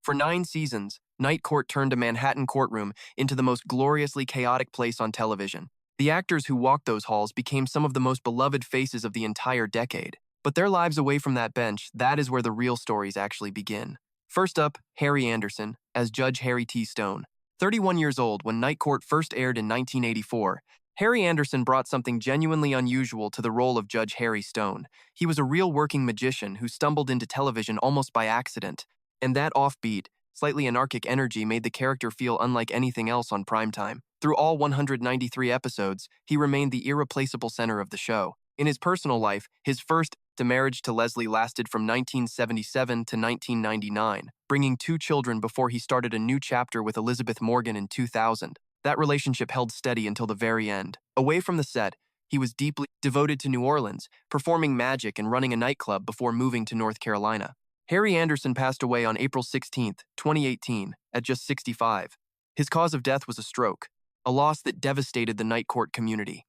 For 9 seasons, Night Court turned a Manhattan courtroom into the most gloriously chaotic place on television. The actors who walked those halls became some of the most beloved faces of the entire decade. But their lives away from that bench, that is where the real stories actually begin. First up, Harry Anderson, as Judge Harry T. Stone. 31 years old when Night Court first aired in 1984, Harry Anderson brought something genuinely unusual to the role of Judge Harry Stone. He was a real working magician who stumbled into television almost by accident, and that offbeat, slightly anarchic energy made the character feel unlike anything else on primetime. Through all 193 episodes, he remained the irreplaceable center of the show. In his personal life, his first marriage to Leslie lasted from 1977 to 1999, bringing 2 children before he started a new chapter with Elizabeth Morgan in 2000. That relationship held steady until the very end. Away from the set, he was deeply devoted to New Orleans, performing magic and running a nightclub before moving to North Carolina. Harry Anderson passed away on April 16, 2018, at just 65. His cause of death was a stroke, a loss that devastated the Night Court community.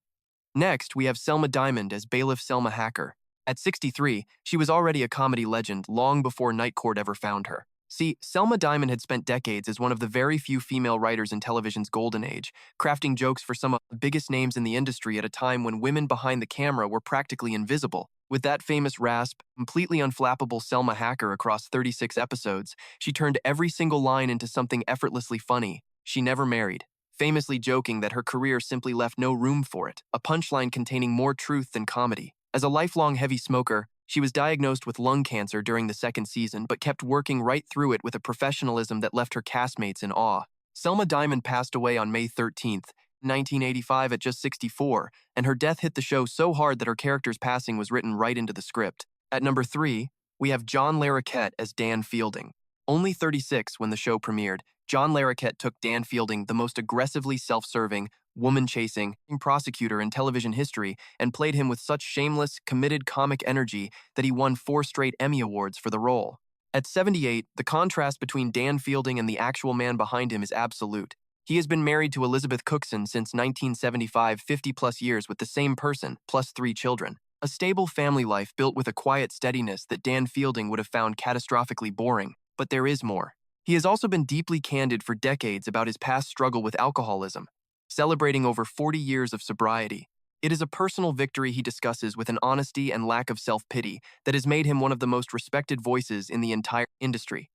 Next, we have Selma Diamond as bailiff Selma Hacker. At 63, she was already a comedy legend long before Night Court ever found her. See, Selma Diamond had spent decades as one of the very few female writers in television's golden age, crafting jokes for some of the biggest names in the industry at a time when women behind the camera were practically invisible. With that famous rasp, completely unflappable Selma Hacker across 36 episodes, she turned every single line into something effortlessly funny. She never married, famously joking that her career simply left no room for it, a punchline containing more truth than comedy. As a lifelong heavy smoker, she was diagnosed with lung cancer during the 2nd season but kept working right through it with a professionalism that left her castmates in awe. Selma Diamond passed away on May 13, 1985 at just 64, and her death hit the show so hard that her character's passing was written right into the script. At number 3, we have John Larroquette as Dan Fielding. Only 36 when the show premiered, John Larroquette took Dan Fielding, the most aggressively self-serving, woman-chasing prosecutor in television history, and played him with such shameless, committed comic energy that he won 4 straight Emmy Awards for the role. At 78, the contrast between Dan Fielding and the actual man behind him is absolute. He has been married to Elizabeth Cookson since 1975, 50-plus years with the same person, plus 3 children. A stable family life built with a quiet steadiness that Dan Fielding would have found catastrophically boring. But there is more. He has also been deeply candid for decades about his past struggle with alcoholism, celebrating over 40 years of sobriety. It is a personal victory he discusses with an honesty and lack of self-pity that has made him one of the most respected voices in the entire industry.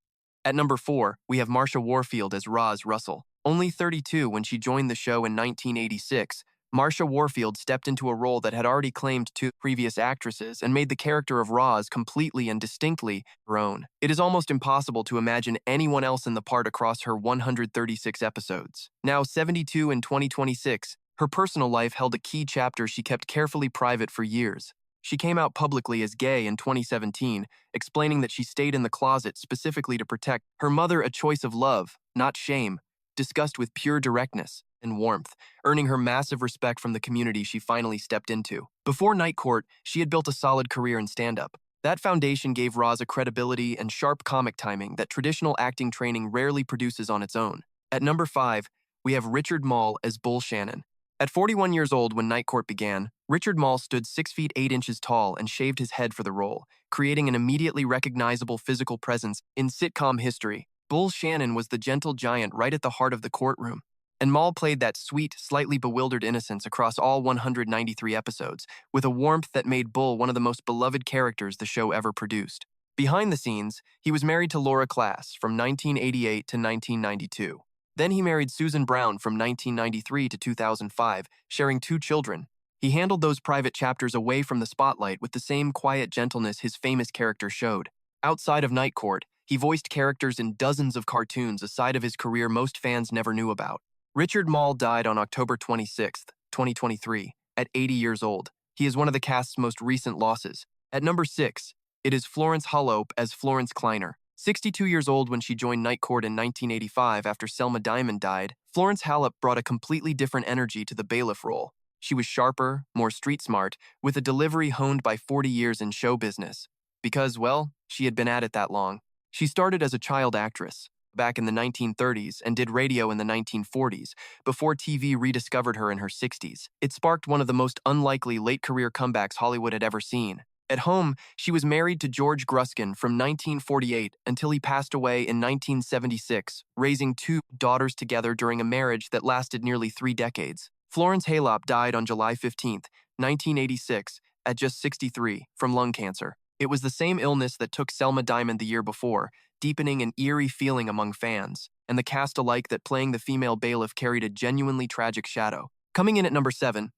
At number 4, we have Marsha Warfield as Roz Russell. Only 32 when she joined the show in 1986, Marsha Warfield stepped into a role that had already claimed 2 previous actresses and made the character of Roz completely and distinctly her own. It is almost impossible to imagine anyone else in the part across her 136 episodes. Now 72 in 2026, her personal life held a key chapter she kept carefully private for years. She came out publicly as gay in 2017, explaining that she stayed in the closet specifically to protect her mother, a choice of love, not shame, discussed with pure directness and warmth, earning her massive respect from the community she finally stepped into. Before Night Court, she had built a solid career in stand-up. That foundation gave Roz a credibility and sharp comic timing that traditional acting training rarely produces on its own. At number 5, we have Richard Moll as Bull Shannon. At 41 years old when Night Court began, Richard Moll stood 6 feet 8 inches tall and shaved his head for the role, creating an immediately recognizable physical presence in sitcom history. Bull Shannon was the gentle giant right at the heart of the courtroom, and Moll played that sweet, slightly bewildered innocence across all 193 episodes, with a warmth that made Bull one of the most beloved characters the show ever produced. Behind the scenes, he was married to Laura Klass from 1988 to 1992. Then he married Susan Brown from 1993 to 2005, sharing 2 children. He handled those private chapters away from the spotlight with the same quiet gentleness his famous character showed. Outside of Night Court, he voiced characters in dozens of cartoons, a side of his career most fans never knew about. Richard Moll died on October 26, 2023, at 80 years old. He is one of the cast's most recent losses. At number 6, it is Florence Hollope as Florence Kleiner. 62 years old when she joined Night Court in 1985 after Selma Diamond died, Florence Hollope brought a completely different energy to the bailiff role. She was sharper, more street-smart, with a delivery honed by 40 years in show business. Because, well, she had been at it that long. She started as a child actress back in the 1930s and did radio in the 1940s, before TV rediscovered her in her 60s. It sparked one of the most unlikely late-career comebacks Hollywood had ever seen. At home, she was married to George Gruskin from 1948 until he passed away in 1976, raising two daughters together during a marriage that lasted nearly 3 decades. Florence Halop died on July 15, 1986, at just 63, from lung cancer. It was the same illness that took Selma Diamond the year before, deepening an eerie feeling among fans, and the cast alike that playing the female bailiff carried a genuinely tragic shadow. Coming in at number 7,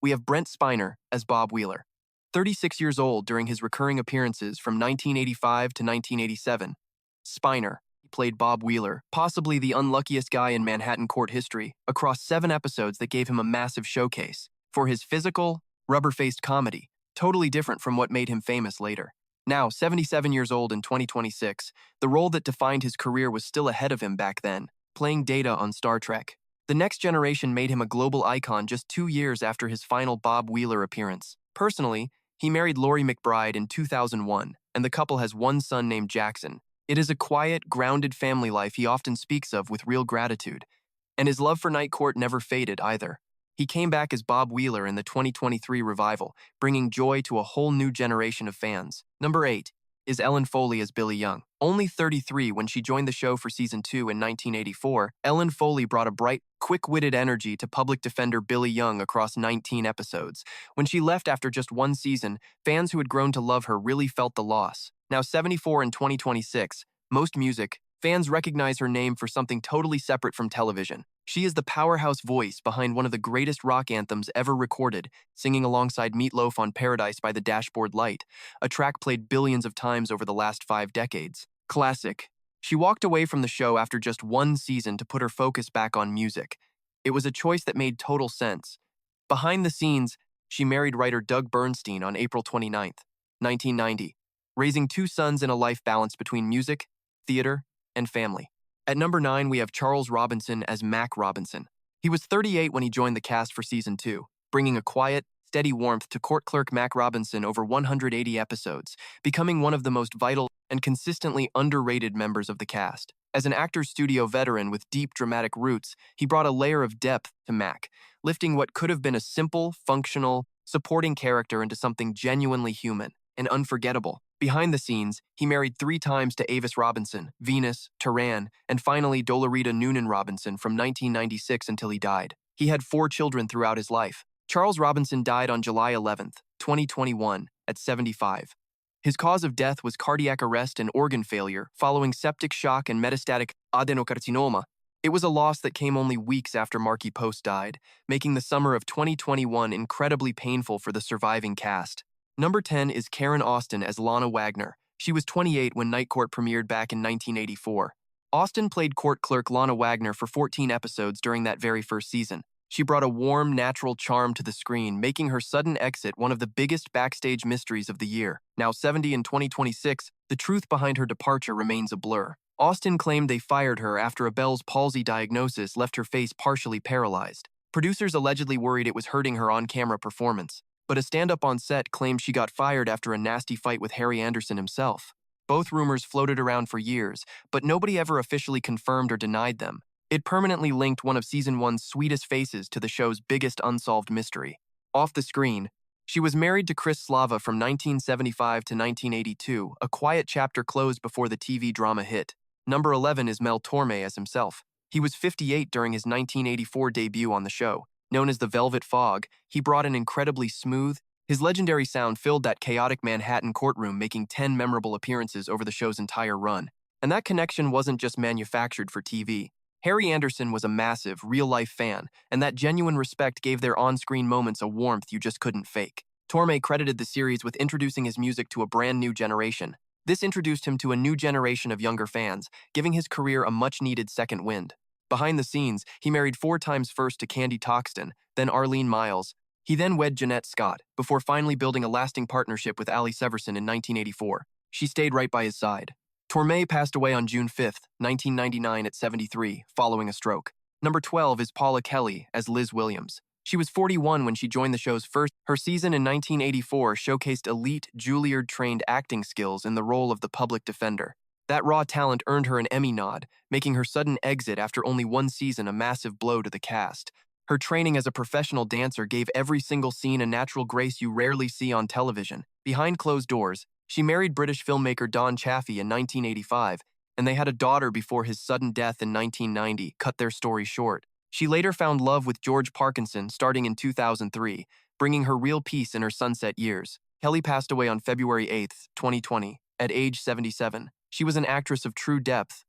we have Brent Spiner as Bob Wheeler. 36 years old during his recurring appearances from 1985 to 1987. Spiner played Bob Wheeler, possibly the unluckiest guy in Manhattan court history, across 7 episodes that gave him a massive showcase for his physical, rubber-faced comedy, totally different from what made him famous later. Now, 77 years old in 2026, the role that defined his career was still ahead of him back then, playing Data on Star Trek. The Next Generation made him a global icon just 2 years after his final Bob Wheeler appearance. Personally, he married Laurie McBride in 2001, and the couple has one son named Jackson. It is a quiet, grounded family life he often speaks of with real gratitude, and his love for Night Court never faded either. He came back as Bob Wheeler in the 2023 revival, bringing joy to a whole new generation of fans. Number 8 is Ellen Foley as Billy Young. Only 33 when she joined the show for season 2 in 1984, Ellen Foley brought a bright, quick-witted energy to public defender Billy Young across 19 episodes. When she left after just 1 season, fans who had grown to love her really felt the loss. Now 74 in 2026, most music, fans recognize her name for something totally separate from television. She is the powerhouse voice behind one of the greatest rock anthems ever recorded, singing alongside Meat Loaf on Paradise by the Dashboard Light, a track played billions of times over the last 5 decades. Classic. She walked away from the show after just 1 season to put her focus back on music. It was a choice that made total sense. Behind the scenes, she married writer Doug Bernstein on April 29, 1990, raising 2 sons in a life balance between music, theater, and family. At number 9, we have Charles Robinson as Mac Robinson. He was 38 when he joined the cast for season 2, bringing a quiet, steady warmth to court clerk Mac Robinson over 180 episodes, becoming one of the most vital and consistently underrated members of the cast. As an actor's studio veteran with deep dramatic roots, he brought a layer of depth to Mac, lifting what could have been a simple, functional, supporting character into something genuinely human and unforgettable. Behind the scenes, he married 3 times to Avis Robinson, Venus, Turan, and finally Dolorita Noonan Robinson from 1996 until he died. He had 4 children throughout his life. Charles Robinson died on July 11, 2021, at 75. His cause of death was cardiac arrest and organ failure following septic shock and metastatic adenocarcinoma. It was a loss that came only weeks after Markie died, making the summer of 2021 incredibly painful for the surviving cast. Number 10 is Karen Austin as Lana Wagner. She was 28 when Night Court premiered back in 1984. Austin played court clerk Lana Wagner for 14 episodes during that very first season. She brought a warm, natural charm to the screen, making her sudden exit one of the biggest backstage mysteries of the year. Now 70 in 2026, the truth behind her departure remains a blur. Austin claimed they fired her after a Bell's palsy diagnosis left her face partially paralyzed. Producers allegedly worried it was hurting her on-camera performance, but a stand-up on set claimed she got fired after a nasty fight with Harry Anderson himself. Both rumors floated around for years, but nobody ever officially confirmed or denied them. It permanently linked one of Season 1's sweetest faces to the show's biggest unsolved mystery. Off the screen, she was married to Chris Slava from 1975 to 1982, a quiet chapter closed before the TV drama hit. Number 11 is Mel Torme as himself. He was 58 during his 1984 debut on the show. Known as the Velvet Fog, he brought an incredibly smooth, his legendary sound filled that chaotic Manhattan courtroom, making 10 memorable appearances over the show's entire run. And that connection wasn't just manufactured for TV. Harry Anderson was a massive, real-life fan, and that genuine respect gave their on-screen moments a warmth you just couldn't fake. Torme credited the series with introducing his music to a brand new generation. This introduced him to a new generation of younger fans, giving his career a much-needed second wind. Behind the scenes, he married 4 times first to Candy Toxton, then Arlene Miles. He then wed Jeanette Scott, before finally building a lasting partnership with Ali Severson in 1984. She stayed right by his side. Torme passed away on June 5, 1999 at 73, following a stroke. Number 12 is Paula Kelly as Liz Williams. She was 41 when she joined the show's first. Her season in 1984 showcased elite, Juilliard-trained acting skills in the role of the public defender. That raw talent earned her an Emmy nod, making her sudden exit after only 1 season a massive blow to the cast. Her training as a professional dancer gave every single scene a natural grace you rarely see on television. Behind closed doors, she married British filmmaker Don Chaffee in 1985, and they had a daughter before his sudden death in 1990 cut their story short. She later found love with George Parkinson starting in 2003, bringing her real peace in her sunset years. Kelly passed away on February 8, 2020, at age 77. She was an actress of true depth,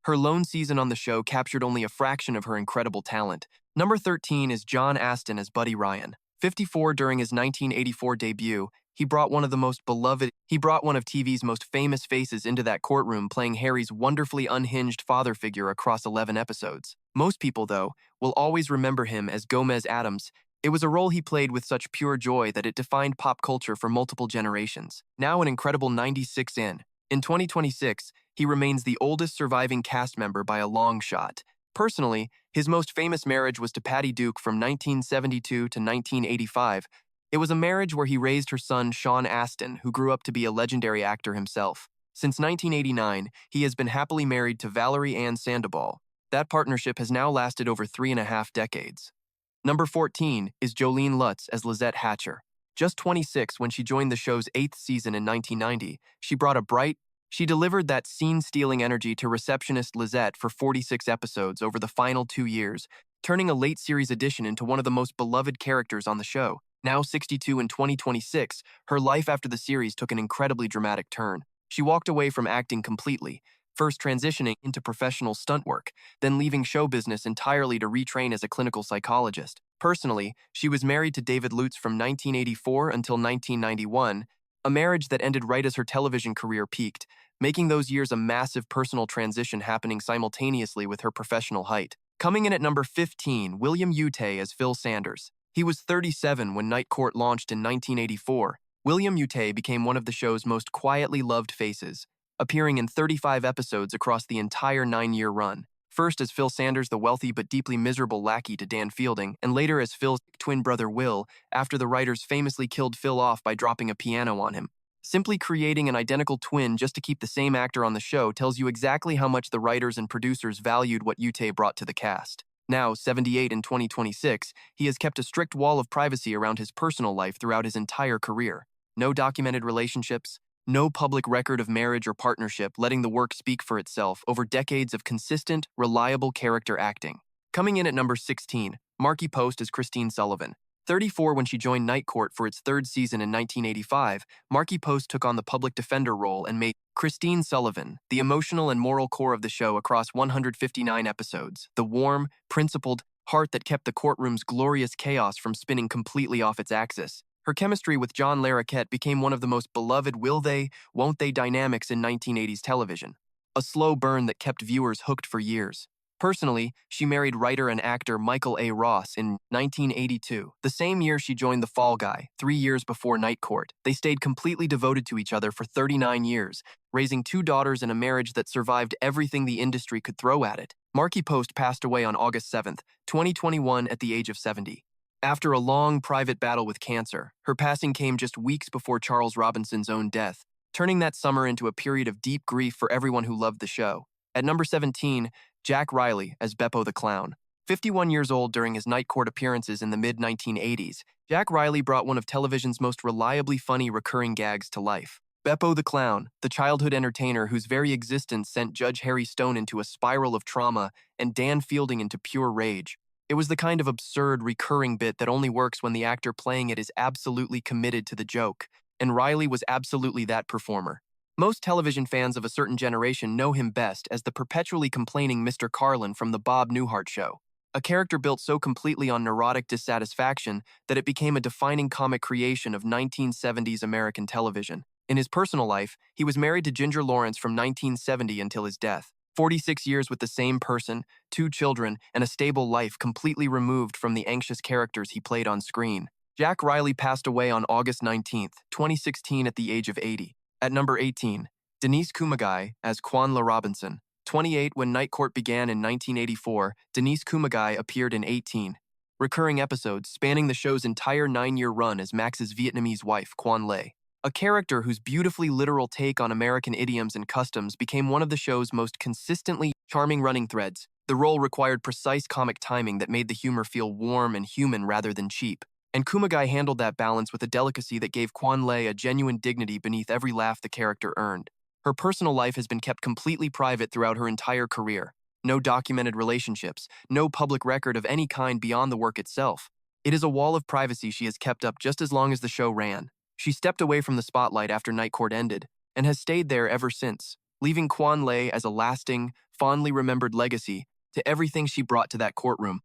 her lone season on the show captured only a fraction of her incredible talent. Number 13 is John Astin as Buddy Ryan. 54 during his 1984 debut, he brought one of TV's most famous faces into that courtroom, playing Harry's wonderfully unhinged father figure across 11 episodes. Most people, though, will always remember him as Gomez Adams. It was a role he played with such pure joy that it defined pop culture for multiple generations. Now an incredible 96 in. In 2026, he remains the oldest surviving cast member by a long shot. Personally, his most famous marriage was to Patty Duke from 1972 to 1985. It was a marriage where he raised her son, Sean Astin, who grew up to be a legendary actor himself. Since 1989, he has been happily married to Valerie Ann Sandoval. That partnership has now lasted over 3.5 decades. Number 14 is Jolene Lutz as Lizette Hatcher. Just 26 when she joined the show's 8th season in 1990, she delivered that scene-stealing energy to receptionist Lizette for 46 episodes over the final 2 years, turning a late series addition into one of the most beloved characters on the show. Now 62 in 2026, her life after the series took an incredibly dramatic turn. She walked away from acting completely, first transitioning into professional stunt work, then leaving show business entirely to retrain as a clinical psychologist. Personally, she was married to David Lutz from 1984 until 1991, a marriage that ended right as her television career peaked, making those years a massive personal transition happening simultaneously with her professional height. Coming in at number 15, William Ute as Phil Sanders. He was 37 when Night Court launched in 1984. William Ute became one of the show's most quietly loved faces, appearing in 35 episodes across the entire 9-year run. First as Phil Sanders, the wealthy but deeply miserable lackey to Dan Fielding, and later as Phil's twin brother Will, after the writers famously killed Phil off by dropping a piano on him. Simply creating an identical twin just to keep the same actor on the show tells you exactly how much the writers and producers valued what Ute brought to the cast. Now, 78 in 2026, he has kept a strict wall of privacy around his personal life throughout his entire career. No documented relationships, no public record of marriage or partnership, letting the work speak for itself over decades of consistent, reliable character acting. Coming in at number 16, Markie Post as Christine Sullivan. 34 when she joined Night Court for its 3rd season in 1985, Markie Post took on the public defender role and made Christine Sullivan the emotional and moral core of the show across 159 episodes, the warm, principled heart that kept the courtroom's glorious chaos from spinning completely off its axis. Her chemistry with John Larroquette became one of the most beloved will they, won't they dynamics in 1980s television, a slow burn that kept viewers hooked for years. Personally, she married writer and actor Michael A. Ross in 1982, the same year she joined The Fall Guy, 3 years before Night Court. They stayed completely devoted to each other for 39 years, raising 2 daughters in a marriage that survived everything the industry could throw at it. Markie Post passed away on August 7, 2021 at the age of 70. After a long private battle with cancer, her passing came just weeks before Charles Robinson's own death, turning that summer into a period of deep grief for everyone who loved the show. At number 17, Jack Riley as Beppo the Clown. 51 years old during his Night Court appearances in the mid-1980s, Jack Riley brought one of television's most reliably funny recurring gags to life. Beppo the Clown, the childhood entertainer whose very existence sent Judge Harry Stone into a spiral of trauma and Dan Fielding into pure rage. It was the kind of absurd, recurring bit that only works when the actor playing it is absolutely committed to the joke, and Riley was absolutely that performer. Most television fans of a certain generation know him best as the perpetually complaining Mr. Carlin from The Bob Newhart Show, a character built so completely on neurotic dissatisfaction that it became a defining comic creation of 1970s American television. In his personal life, he was married to Ginger Lawrence from 1970 until his death. 46 years with the same person, 2 children, and a stable life completely removed from the anxious characters he played on screen. Jack Riley passed away on August 19, 2016 at the age of 80. At number 18, Denise Kumagai as Kwanla Robinson. 28 when Night Court began in 1984, Denise Kumagai appeared in 18 recurring episodes spanning the show's entire 9-year run as Max's Vietnamese wife, Quan Le. A character whose beautifully literal take on American idioms and customs became one of the show's most consistently charming running threads. The role required precise comic timing that made the humor feel warm and human rather than cheap. And Kumagai handled that balance with a delicacy that gave Quan Lei a genuine dignity beneath every laugh the character earned. Her personal life has been kept completely private throughout her entire career. No documented relationships, no public record of any kind beyond the work itself. It is a wall of privacy she has kept up just as long as the show ran. She stepped away from the spotlight after Night Court ended, and has stayed there ever since, leaving Quan Lei as a lasting, fondly remembered legacy to everything she brought to that courtroom.